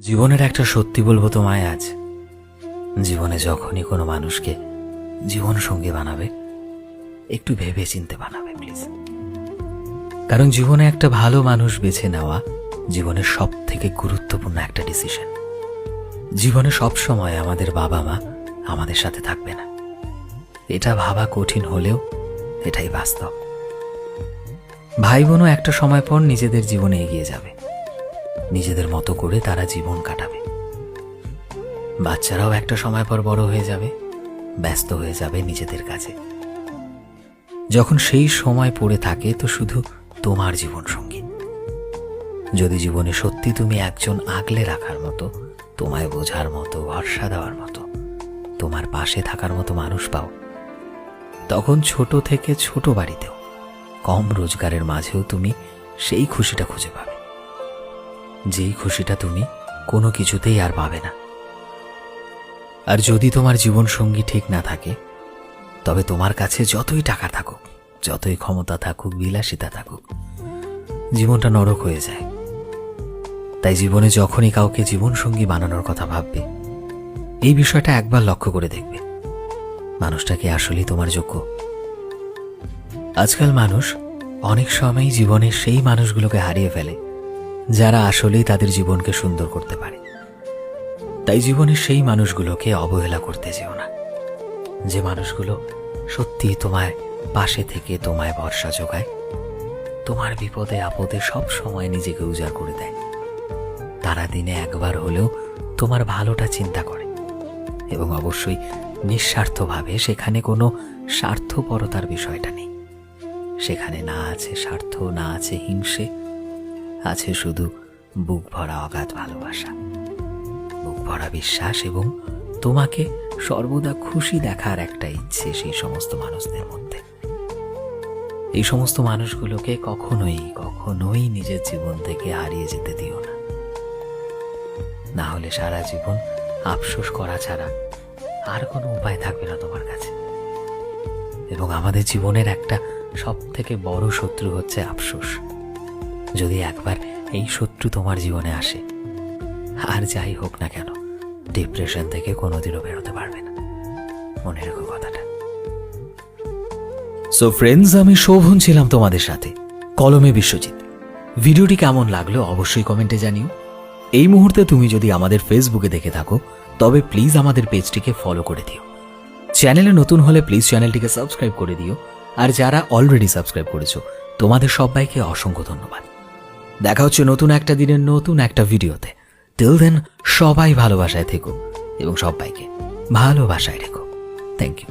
জীবনের একটা সত্যি বলবো তোমায় আজ, জীবনে যখনই কোনো মানুষকে জীবন সঙ্গী বানাবে একটু ভেবে চিনতে বানাবে প্লিজ। কারণ জীবনে একটা ভালো মানুষ বেছে নেওয়া জীবনের সব থেকে গুরুত্বপূর্ণ একটা ডিসিশন। জীবনে সব সময় আমাদের বাবা মা আমাদের সাথে থাকবে না, এটা ভাবা কঠিন হলেও এটাই বাস্তব। ভাই বোনও একটা সময় পর নিজেদের জীবনে এগিয়ে যাবে, নিজেদের মতো করে তারা জীবন কাটাবে। বাচ্চারাও একটা সময় পর বড় হয়ে যাবে, ব্যস্ত হয়ে যাবে নিজেদের কাছে। যখন সেই সময় পড়ে থাকে তো শুধু তোমার জীবন সঙ্গী। যদি জীবনে সত্যি তুমি একজন আগলে রাখার মতো, তোমায় বোঝার মতো, ভরসা দেওয়ার মতো, তোমার পাশে থাকার মতো মানুষ পাও, তখন ছোট থেকে ছোট বাড়িতেও, কম রোজগারের মাঝেও তুমি সেই খুশিটা খুঁজে পাবে, যেই খুশিটা তুমি কোনো কিছুতেই আর পাবে না। আর যদি তোমার জীবন সঙ্গী ঠিক না থাকে, তবে তোমার কাছে যতই টাকা থাকুক, যতই ক্ষমতা থাকুক, বিলাসিতা থাকুক, জীবনটা নরক হয়ে যায়। তাই জীবনে যখনই কাউকে জীবন সঙ্গী বানানোর কথা ভাববে, এই বিষয়টা একবার লক্ষ্য করে দেখবে, মানুষটা কি আসলেই তোমার যোগ্য। আজকাল মানুষ অনেক সময়ই জীবনের সেই মানুষগুলোকে হারিয়ে ফেলে যারা আসলেই তাদের জীবনকে সুন্দর করতে পারে। তাই জীবনের সেই মানুষগুলোকে অবহেলা করতে যেও না, যে মানুষগুলো সত্যি তোমার পাশে থেকে তোমায় ভরসা যোগায়, তোমার বিপদে আপদে সব সময় নিজেকে উজাড় করে দেয়। তারা দিনে একবার হলেও তোমার ভালোটা চিন্তা করে, এবং অবশ্যই নিঃস্বার্থভাবে। সেখানে কোনো স্বার্থপরতার বিষয়টা নেই, সেখানে না আছে স্বার্থ, না আছে হিংসে, আছে শুধু বুক ভরা অগাধ ভালোবাসা, বুক ভরা বিশ্বাস এবং তোমাকে সর্বদা খুশি দেখার একটা ইচ্ছে সেই সমস্ত মানুষদের মধ্যে। এই সমস্ত মানুষগুলোকে কখনোই কখনোই নিজের জীবন থেকে হারিয়ে যেতে দিও না, না হলে সারা জীবন আফসোস করা ছাড়া আর কোনো উপায় থাকবে না তোমার কাছে। এবং আমাদের জীবনের একটা সব থেকে বড় শত্রু হচ্ছে আফসোস। যদি একবার এই শত্রু তোমার জীবনে আসে, আর যাই হোক না কেন, ডিপ্রেশন থেকে কোনোদিনও বেরোতে পারবে না, মনে রেখো কথাটা। সো ফ্রেন্ডস, আমি শোভন ছিলাম তোমাদের সাথে, কলমে বিশ্বজিৎ। ভিডিওটি কেমন লাগলো অবশ্যই কমেন্টে জানিও। এই মুহূর্তে তুমি যদি আমাদের ফেসবুকে দেখে থাকো, তবে প্লিজ আমাদের পেজটিকে ফলো করে দিও। চ্যানেলে নতুন হলে প্লিজ চ্যানেলটিকে সাবস্ক্রাইব করে দিও। আর যারা অলরেডি সাবস্ক্রাইব করেছো, তোমাদের সবাইকে অসংখ্য ধন্যবাদ। দেখা হচ্ছে নতুন একটা দিনের নতুন একটা ভিডিওতে। টিল দেন, সবাই ভালোবাসায় থেকো এবং সবাইকে ভালোবাসায় রেখো। Thank you.